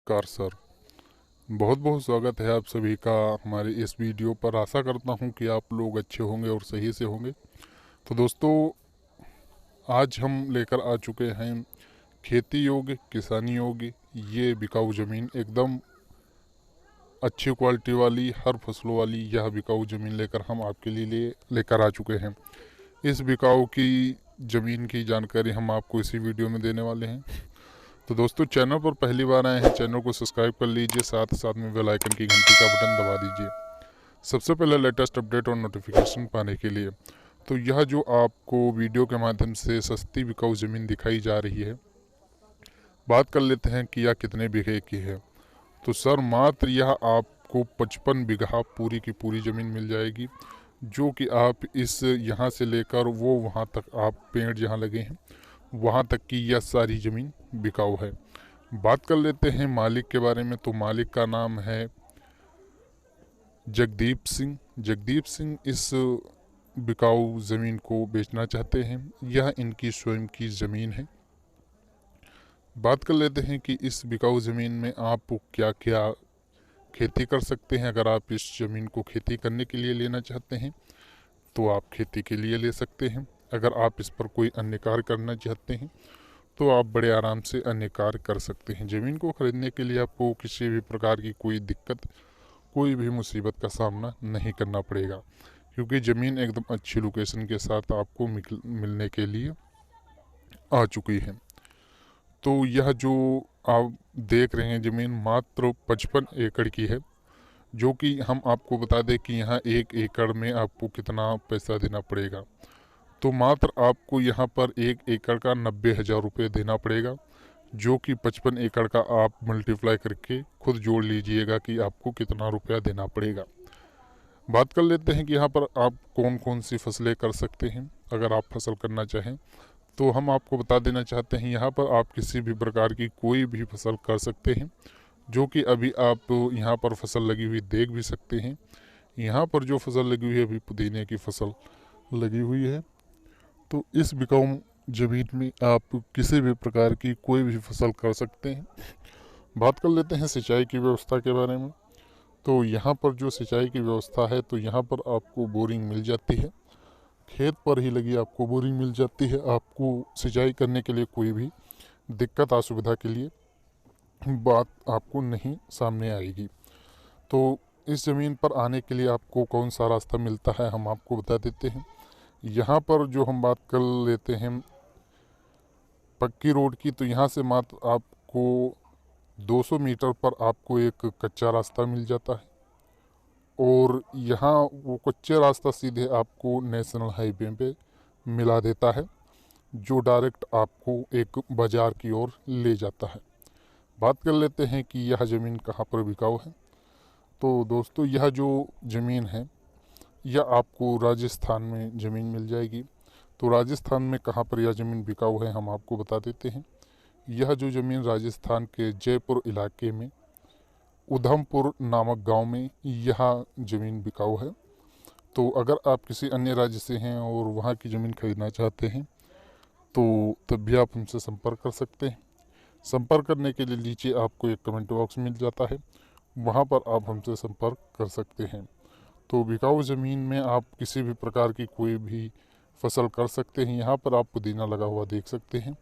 नमस्कार सर। बहुत बहुत स्वागत है आप सभी का हमारे इस वीडियो पर। आशा करता हूं कि आप लोग अच्छे होंगे और सही से होंगे। तो दोस्तों, आज हम लेकर आ चुके हैं खेती योग्य, किसानी योग्य, ये बिकाऊ ज़मीन, एकदम अच्छी क्वालिटी वाली, हर फसलों वाली यह बिकाऊ ज़मीन लेकर हम आपके लिए लेकर आ चुके हैं। इस बिकाऊ की ज़मीन की जानकारी हम आपको इसी वीडियो में देने वाले हैं। तो दोस्तों, चैनल पर पहली बार आए हैं, चैनल को सब्सक्राइब कर लीजिए, साथ साथ में बेल आइकन की घंटी का बटन दबा दीजिए सबसे पहले लेटेस्ट अपडेट और नोटिफिकेशन पाने के लिए। तो यह जो आपको वीडियो के माध्यम से सस्ती बिकाऊ ज़मीन दिखाई जा रही है, बात कर लेते हैं कि यह कितने बीघे की है। तो सर, मात्र यह आपको 55 बीघा पूरी की पूरी ज़मीन मिल जाएगी, जो कि आप इस यहाँ से लेकर वो वहाँ तक, आप पेड़ जहाँ लगे हैं वहाँ तक की यह सारी ज़मीन बिकाऊ है। बात कर लेते हैं मालिक के बारे में। तो मालिक का नाम है जगदीप सिंह। जगदीप सिंह इस बिकाऊ ज़मीन को बेचना चाहते हैं। यह इनकी स्वयं की ज़मीन है। बात कर लेते हैं कि इस बिकाऊ ज़मीन में आप क्या क्या खेती कर सकते हैं। अगर आप इस ज़मीन को खेती करने के लिए लेना चाहते हैं तो आप खेती के लिए ले सकते हैं। अगर आप इस पर कोई अन्य कार्य करना चाहते हैं तो आप बड़े आराम से अन्य कार्य कर सकते हैं। ज़मीन को खरीदने के लिए आपको किसी भी प्रकार की कोई दिक्कत, कोई भी मुसीबत का सामना नहीं करना पड़ेगा, क्योंकि ज़मीन एकदम अच्छी लोकेशन के साथ आपको मिलने के लिए आ चुकी है। तो यह जो आप देख रहे हैं ज़मीन मात्र 55 एकड़ की है, जो कि हम आपको बता दें कि यहाँ 1 एकड़ में आपको कितना पैसा देना पड़ेगा। तो मात्र आपको यहाँ पर 1 एकड़ का 90,000 रुपये देना पड़ेगा, जो कि 55 एकड़ का आप मल्टीप्लाई करके खुद जोड़ लीजिएगा कि आपको कितना रुपया देना पड़ेगा। बात कर लेते हैं कि यहाँ पर आप कौन कौन सी फसलें कर सकते हैं। अगर आप फसल करना चाहें तो हम आपको बता देना चाहते हैं, यहाँ पर आप किसी भी प्रकार की कोई भी फसल कर सकते हैं, जो कि अभी आप यहाँ पर फसल लगी हुई देख भी सकते हैं। यहाँ पर जो फसल लगी हुई है, अभी पुदीने की फसल लगी हुई है। तो इस बिकाऊ ज़मीन में आप किसी भी प्रकार की कोई भी फसल कर सकते हैं। बात कर लेते हैं सिंचाई की व्यवस्था के बारे में। तो यहाँ पर जो सिंचाई की व्यवस्था है, तो यहाँ पर आपको बोरिंग मिल जाती है, खेत पर ही लगी आपको बोरिंग मिल जाती है। आपको सिंचाई करने के लिए कोई भी दिक्कत, असुविधा के लिए बात आपको नहीं सामने आएगी। तो इस ज़मीन पर आने के लिए आपको कौन सा रास्ता मिलता है, हम आपको बता देते हैं। यहाँ पर जो हम बात कर लेते हैं पक्की रोड की, तो यहाँ से मात्र आपको 200 मीटर पर आपको एक कच्चा रास्ता मिल जाता है, और यहाँ वो कच्चे रास्ता सीधे आपको नेशनल हाईवे पे मिला देता है, जो डायरेक्ट आपको एक बाज़ार की ओर ले जाता है। बात कर लेते हैं कि यह ज़मीन कहाँ पर बिकाऊ है। तो दोस्तों, यह जो ज़मीन है यह आपको राजस्थान में ज़मीन मिल जाएगी। तो राजस्थान में कहाँ पर यह ज़मीन बिकाऊ है, हम आपको बता देते हैं। यह जो ज़मीन राजस्थान के जयपुर इलाके में उधमपुर नामक गांव में यह ज़मीन बिकाऊ है। तो अगर आप किसी अन्य राज्य से हैं और वहां की ज़मीन खरीदना चाहते हैं तो तब भी आप हमसे संपर्क कर सकते हैं। संपर्क करने के लिए नीचे आपको एक कमेंट बॉक्स मिल जाता है, वहां पर आप हमसे संपर्क कर सकते हैं। तो बिकाऊ ज़मीन में आप किसी भी प्रकार की कोई भी फसल कर सकते हैं। यहाँ पर आप पुदीना लगा हुआ देख सकते हैं।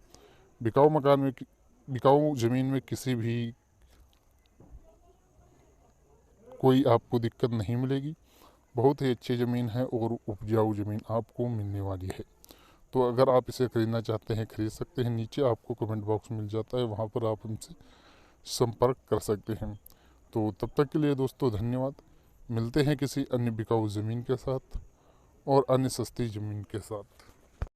बिकाऊ मकान में, बिकाऊ ज़मीन में किसी भी कोई आपको दिक्कत नहीं मिलेगी। बहुत ही अच्छी ज़मीन है और उपजाऊ ज़मीन आपको मिलने वाली है। तो अगर आप इसे ख़रीदना चाहते हैं, ख़रीद सकते हैं। नीचे आपको कमेंट बॉक्स मिल जाता है, वहाँ पर आप हमसे संपर्क कर सकते हैं। तो तब तक के लिए दोस्तों धन्यवाद। मिलते हैं किसी अन्य बिकाऊ ज़मीन के साथ और अन्य सस्ती ज़मीन के साथ।